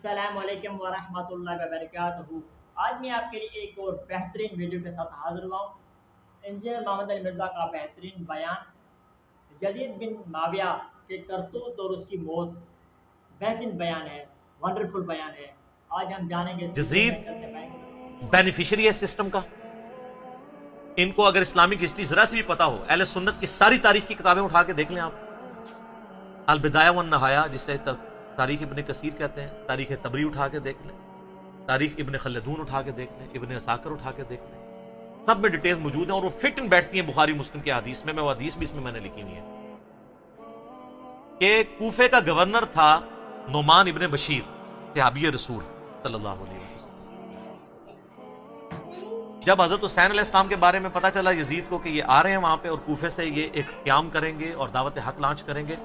السلام علیکم ورحمۃ اللہ وبرکاتہ۔ آج میں آپ کے لیے ایک اور بہترین ویڈیو کے ساتھ حاضر ہوا ہوں۔ انجینئر محمد علی مرزا کا بہترین بیان، یزید بن معاویہ کے کرتوت اور اس کی موت، بہترین بیان ہے، ونڈرفل بیان ہے۔ آج ہم جانیں گے یزید بینیفیشری ہے سسٹم کا۔ ان کو اگر اسلامک ہسٹری ذرا سے بھی پتا ہو، اہل سنت کی ساری تاریخ کی کتابیں اٹھا کے دیکھ لیں آپ، البدایہ والنہایہ جسے تاریخ ابن کثیر کہتے ہیں، تاریخ طبری اٹھا کے دیکھ لیں، تاریخ ابن خلدون اٹھا کے دیکھ لیں، ابن عساکر اٹھا کے دیکھ لیں، سب میں ڈیٹیلز موجود ہیں اور وہ فٹ ان بیٹھتی ہیں بخاری مسلم کے حدیث میں۔ وہ حدیث بھی اس میں نے لکھی ہوئی ہے کہ کوفے کا گورنر تھا نعمان ابن بشیر، صحابی رسول صلی اللہ علیہ وسلم۔ جب حضرت حسین علیہ السلام کے بارے میں پتا چلا یزید کو کہ یہ آ رہے ہیں وہاں پہ اور کوفے سے یہ ایک قیام کریں گے اور دعوت حق لانچ کریں گے،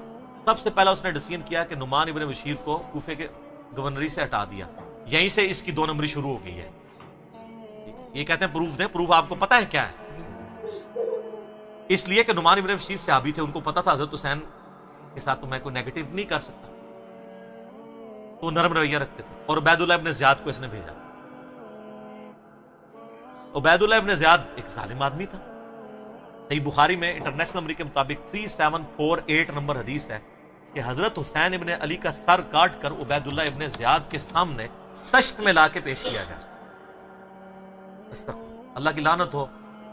سب سے پہلا اس نے ڈیسیژن کیا کہ نعمان ابن بشیر کو کوفے کے گورنری سے ہٹا دیا۔ یہیں سے اس کی 2 نمبری شروع ہو گئی ہے۔ یہ کہتے ہیں پروف دیں، پروف آپ کو پتا ہے کیا ہے؟ اس لیے کہ نعمان ابن بشیر صحابی تھے، ان کو پتا تھا حضرت حسین کے ساتھ تو میں کوئی نیگیٹو نہیں کر سکتا، تو نرم رویہ رکھتے تھے۔ اور عبید اللہ ابن زیاد کو اس نے بھیجا۔ عبید اللہ ابن زیاد ایک ظالم آدمی تھا۔ صحیح بخاری میں انٹرنیشنل نمبر کے مطابق 3748 نمبر حدیث ہے کہ حضرت حسین ابن علی کا سر کاٹ کر عبید اللہ ابن زیاد کے سامنے تشت میں لا کے پیش کیا گیا۔ اللہ کی لعنت ہو،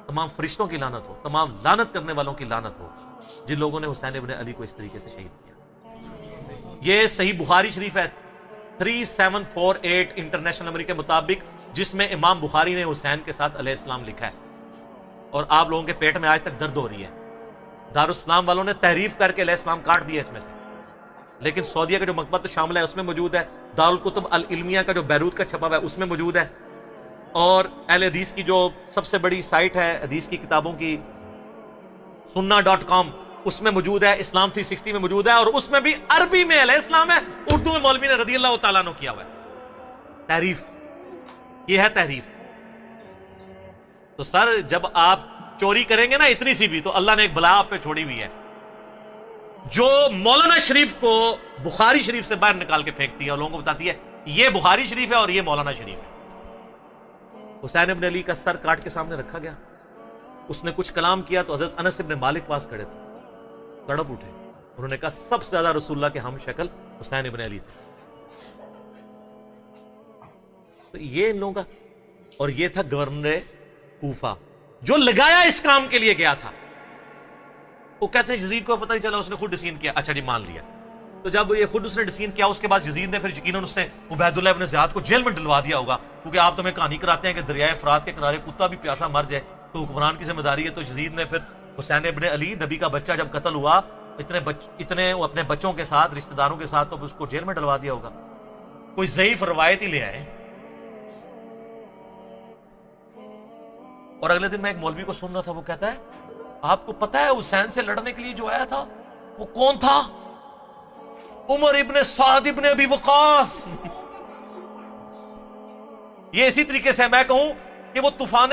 تمام فرشتوں کی لعنت ہو، تمام لعنت کرنے والوں کی لعنت ہو جن لوگوں نے حسین ابن علی کو اس طریقے سے شہید کیا۔ یہ صحیح بخاری شریف ہے 3748 انٹرنیشنل نمبر کے مطابق، جس میں امام بخاری نے حسین کے ساتھ علیہ السلام لکھا ہے، اور آپ لوگوں کے پیٹ میں آج تک درد ہو رہی ہے۔ دارالاسلام والوں نے تحریف کر کے علیہ السلام کاٹ دیا اس میں سے، لیکن سعودیہ کا جو مکتبۃ شامل ہے اس میں موجود ہے، دارالکتب العلمیہ کا جو بیروت کا چھپا ہوا ہے اس میں موجود ہے، اور اہل حدیث کی جو سب سے بڑی سائٹ ہے حدیث کی کتابوں کی sunna.com اس میں موجود ہے، اسلام 360 میں موجود ہے، اور اس میں بھی عربی میں علیہ السلام ہے، اردو میں مولوی نے رضی اللہ تعالیٰ عنہ کیا ہوا ہے۔ تحریف، یہ ہے تحریف۔ تو سر جب آپ چوری کریں گے نا اتنی سی بھی، تو اللہ نے ایک بلا آپ پہ چھوڑی ہوئی ہے جو مولانا شریف کو بخاری شریف سے باہر نکال کے پھینکتی ہے اور لوگوں کو بتاتی ہے یہ بخاری شریف ہے اور یہ مولانا شریف ہے۔ حسین ابن علی کا سر کاٹ کے سامنے رکھا گیا، اس نے کچھ کلام کیا تو حضرت انس ابن مالک پاس کھڑے تھے، تڑپ اٹھے، انہوں نے کہا سب سے زیادہ رسول اللہ کے ہم شکل حسین ابن علی تھے۔ تو یہ ان لوگوں کا، اور یہ تھا گورنر کوفہ جو لگایا اس کام کے لیے گیا تھا۔ وہ کہتے ہیں یزید کو پتہ نہیں چلا، اس نے خود ڈیسیژن کیا۔ اچھا جی مان لیا، تو جب یہ خود اس نے ڈیسیژن کیا اس کے بعد یزید نے پھر یقیناً اس نے عبید اللہ ابن زیاد کو جیل میں ڈلوا دیا ہوگا، کیونکہ آپ تو ہمیں کہانی کراتے ہیں کہ دریائے فرات کے کنارے کتا بھی پیاسا مر جائے تو حکمران کی ذمہ داری ہے۔ تو یزید نے پھر حسین ابن علی نبی کا بچہ جب قتل ہوا اتنے اپنے بچوں کے ساتھ رشتہ داروں کے ساتھ، تو اس کو جیل میں ڈلوا دیا ہوگا۔ کوئی ضعیف روایت ہی لے آئے۔ اور اگلے دن میں ایک مولوی کو سن رہا تھا، وہ کہتا ہے آپ کو پتا ہے حسین سے لڑنے کے لیے جو آیا تھا وہ کون تھا؟ عمر ابن سعد ابن ابی وقاص۔ یہ اسی طریقے سے میں کہوں کہ وہ طوفان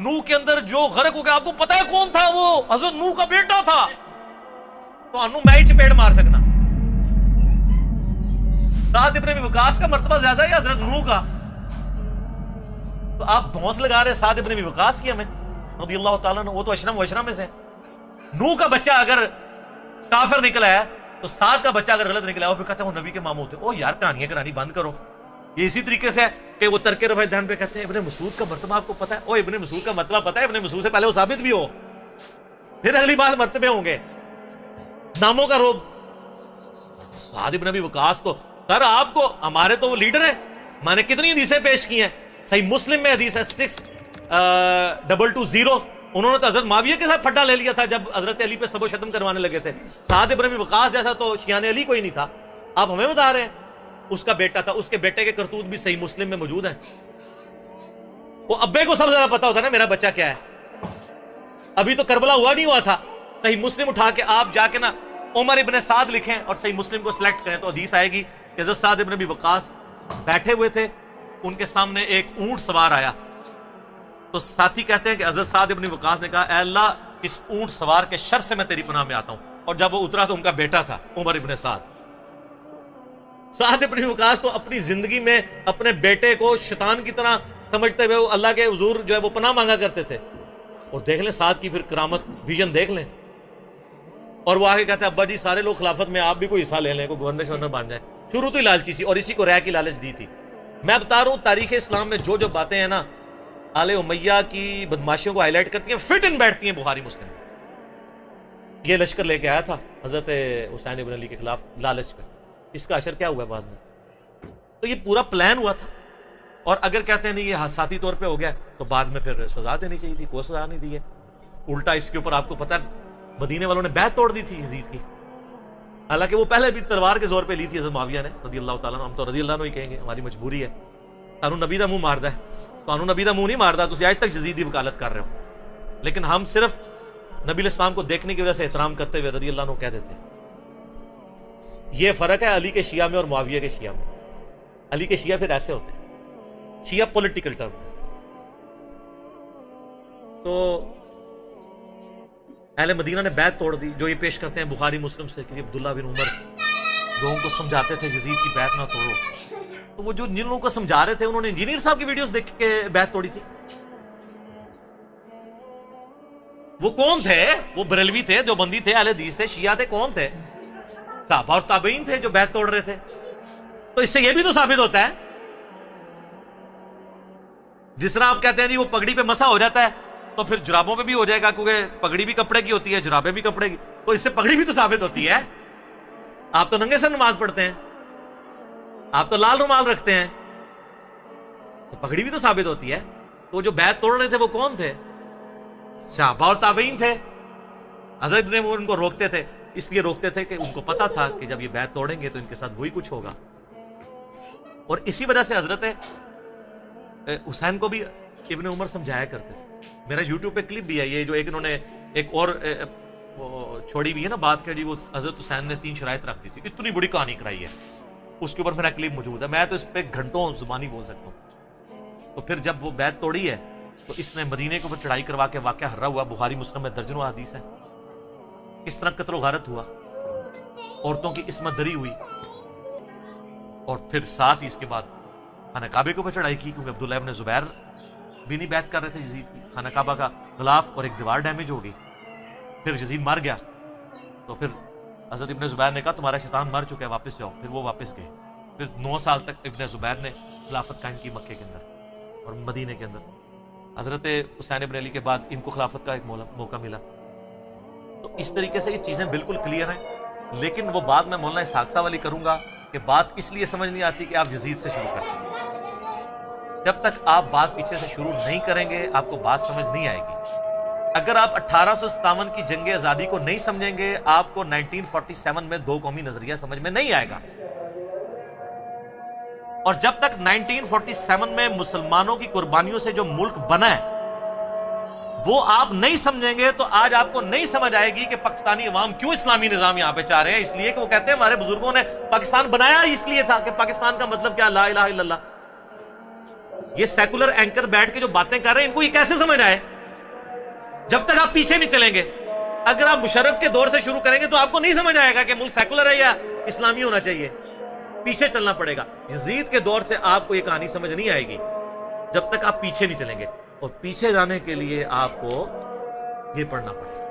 نوح کے اندر جو غرق ہو گیا، آپ کو پتا ہے کون تھا؟ وہ حضرت نوح کا بیٹا تھا۔ تو انو میں ہی چپیڑ مار سکنا۔ سعد ابن ابی وقاص کا مرتبہ زیادہ ہے یا حضرت نوح کا؟ تو آپ دھونس لگا رہے سعد ابن ابی وقاص کی ہمیں رضی اللہ تعالیٰ نے، وہ تو اشرم و اشرم میں سے۔ نوح کا بچہ اگر کافر نکلا ہے تو سعد کا بچہ اگر غلط نکلا ہے وہ پھر کہتے ہیں وہ نبی کے ماموں تھے۔ او یار کہانیاں کرانی بند کرو۔ یہ اسی طریقے سے کہ وہ ترک رفع دہن پہ کہتے ہیں ابن مسعود کا مرتبہ آپ کو پتا ہے؟ او ابن مسعود کا مرتبہ پتا ہے؟ ابن مسعود سے پہلے وہ ثابت بھی ہو، پھر اگلی بات مرتبے ہوں گے۔ ناموں کا روب۔ سعد ابن ابی وقاص تو سر آپ کو، ہمارے تو وہ لیڈر ہیں، میں نے کتنی حدیثیں پیش کی ہیں۔ صحیح مسلم میں حدیث ہے 6220، انہوں نے تو حضرت معاویہ کے ساتھ پھڈا لے لیا تھا جب حضرت علی پہ سب و شتم کروانے لگے تھے۔ سعد ابن ابی وقاص جیسا تو شیان علی کوئی نہیں تھا، آپ ہمیں بتا رہے ہیں اس کا بیٹا تھا۔ اس کے بیٹے کے کرتوت بھی صحیح مسلم میں موجود ہیں۔ وہ ابے کو سب سے زیادہ پتا ہوتا ہے نا میرا بچہ کیا ہے۔ ابھی تو کربلا ہوا نہیں ہوا تھا، صحیح مسلم اٹھا کے آپ جا کے نا عمر ابن سعد لکھیں اور صحیح مسلم کو سلیکٹ کریں تو حدیث آئے گی کہ حضرت سعد ابن ابی وقاص بیٹھے ہوئے تھے، ان کے سامنے ایک اونٹ سوار آیا، تو ساتھی کہتے ہیں کہ حضرت سعد ابن وقاص نے کہا اے اللہ اس اونٹ سوار کے شر سے میں تیری پناہ میں آتا ہوں، اور جب وہ اترا تو ان کا بیٹا تھا عمر ابن سعد۔ سعد ابن وقاص تو اپنی زندگی میں اپنے بیٹے کو شیطان کی طرح سمجھتے ہوئے وہ اللہ کے حضور جو ہے وہ پناہ مانگا کرتے تھے. اور دیکھ لیں سعد کی پھر کرامت ویژن دیکھ لیں. اور وہ آگے کہتے ہیں ابا جی سارے لوگ خلافت میں آپ بھی کوئی حصہ لے لیں, کوئی گورنر شورنر بن جائے. شروع تو ہی لالچی سی, اور اسی کو رائے کی لالچ دی تھی. میں بتا رہا ہوں تاریخ اسلام میں جو باتیں ہیں نا آل امیہ کی بدماشیوں کو ہائی لائٹ کرتی ہیں, فٹ ان بیٹھتی ہیں بخاری مسلم. یہ لشکر لے کے آیا تھا حضرت حسین ابن علی کے خلاف لالچ پہ, اس کا اثر کیا ہوا بعد میں؟ تو یہ پورا پلان ہوا تھا. اور اگر کہتے ہیں نہیں یہ حادثاتی طور پہ ہو گیا تو بعد میں پھر سزا دینی چاہیے تھی, کوئی سزا نہیں دی ہے. الٹا اس کے اوپر آپ کو پتا ہے مدینے والوں نے بیعت توڑ دی تھی یزید کی, حالانکہ وہ پہلے بھی تلوار کے زور پہ لی تھی حضرت معاویہ نے رضی اللہ تعالیٰ عنہ. ہم تو رضی اللہ عنہ ہی کہیں گے, ہماری مجبوری ہے. تانوں نبی دا منہ ماردا ہے, تانوں نبی دا منہ نہیں ماردا, تسی آج تک یزید دی وکالت کر رہے ہو. لیکن ہم صرف نبی علیہ السلام کو دیکھنے کی وجہ سے احترام کرتے ہوئے رضی اللہ عنہ کہہ دیتے. یہ فرق ہے علی کے شیعہ میں اور معاویہ کے شیعہ میں. علی کے شیعہ پھر ایسے ہوتے ہیں, شیعہ پولیٹیکل ٹرم. تو اہل مدینہ نے بیعت توڑ دی, جو یہ پیش کرتے ہیں بخاری مسلم سے کہ عبداللہ بن عمر لوگوں کو سمجھاتے تھے یزید کی بیعت نہ توڑو. تو وہ جو جن لوگوں کو سمجھا رہے تھے انہوں نے انجینئر صاحب کی ویڈیوز دیکھ کے بیعت توڑی تھی. وہ کون تھے؟ وہ بریلوی تھے, جو بندی تھے, اہل حدیث تھے, شیعہ تھے. کون تھے؟ صحابہ اور تابعین تھے جو بیعت توڑ رہے تھے. تو اس سے یہ بھی تو ثابت ہوتا ہے, جس طرح آپ کہتے ہیں جی وہ پگڑی پہ مسا ہو جاتا ہے تو پھر جرابوں پہ بھی ہو جائے گا, کیونکہ پگڑی بھی کپڑے کی ہوتی ہے, جرابیں بھی کپڑے کی. تو اس سے پگڑی بھی تو ثابت ہوتی ہے. آپ تو ننگے سے نماز پڑھتے ہیں, آپ تو لال رومال رکھتے ہیں, تو پگڑی بھی تو ثابت ہوتی ہے. تو جو بیعت توڑ رہے تھے وہ کون تھے؟ صحابہ اور تابعین تھے. حضرت نے وہ ان کو روکتے تھے, اس لیے روکتے تھے کہ ان کو پتا تھا کہ جب یہ بیعت توڑیں گے تو ان کے ساتھ وہی کچھ ہوگا. اور اسی وجہ سے حضرت حسین کو بھی ابن عمر سمجھایا کرتے تھے. میرا یوٹیوب پہ کلپ بھی ہے یہ, جو ایک انہوں نے ایک اور چھوڑی ہوئی ہے نا بات کہ جی وہ حضرت حسین نے 3 شرائط رکھ دی تھی. اتنی بڑی کہانی کرائی ہے, اس کے اوپر میرا کلپ موجود ہے. میں تو اس پہ گھنٹوں زبانی بول سکتا ہوں. تو پھر جب وہ بیعت توڑی ہے تو اس نے مدینے کے اوپر چڑھائی کروا کے واقعہ ہررا ہوا. بخاری مسلم میں درجنوں حدیث ہے کس طرح قتل و غارت ہوا, عورتوں کی عصمت دری ہوئی. اور پھر ساتھ ہی اس کے بعد خانہ کعبے کے اوپر چڑھائی کی, کیونکہ عبداللہ ابن زبیر بھی نہیں بیعت کر رہے تھے یزید کی. خانہ کعبہ کا غلاف اور ایک دیوار ڈیمیج ہو گئی. پھر یزید مر گیا تو پھر حضرت ابن زبیر نے کہا تمہارا شیطان مر چکا ہے, واپس جاؤ. پھر وہ واپس گئے. پھر 9 سال تک ابن زبیر نے خلافت قائم کی مکے کے اندر اور مدینے کے اندر. حضرت حسین ابن علی کے بعد ان کو خلافت کا ایک موقع ملا. تو اس طریقے سے یہ چیزیں بالکل کلیئر ہیں. لیکن وہ بات میں مولانا اسحاق صاحب والی کروں گا کہ بات اس لیے سمجھ نہیں آتی کہ آپ یزید سے شروع کرتے ہیں. جب تک آپ بات پیچھے سے شروع نہیں کریں گے آپ کو بات سمجھ نہیں آئے گی. اگر آپ 1857 کی جنگ آزادی کو نہیں سمجھیں گے آپ کو 1947 میں 2 قومی نظریہ سمجھ میں نہیں آئے گا. اور جب تک 1947 میں مسلمانوں کی قربانیوں سے جو ملک بنا ہے وہ آپ نہیں سمجھیں گے تو آج آپ کو نہیں سمجھ آئے گی کہ پاکستانی عوام کیوں اسلامی نظام یہاں پہ چاہ رہے ہیں. اس لیے کہ وہ کہتے ہیں ہمارے بزرگوں نے پاکستان بنایا اس لیے تھا کہ پاکستان کا مطلب کیا, لا الہ الا اللہ. یہ سیکولر اینکر بیٹھ کے جو باتیں کر رہے ہیں ان کو یہ کیسے سمجھ آئے جب تک آپ پیچھے نہیں چلیں گے. اگر آپ مشرف کے دور سے شروع کریں گے تو آپ کو نہیں سمجھ آئے گا کہ ملک سیکولر ہے یا اسلامی ہونا چاہیے. پیچھے چلنا پڑے گا. یزید کے دور سے آپ کو یہ کہانی سمجھ نہیں آئے گی جب تک آپ پیچھے نہیں چلیں گے. اور پیچھے جانے کے لیے آپ کو یہ پڑھنا پڑے گا.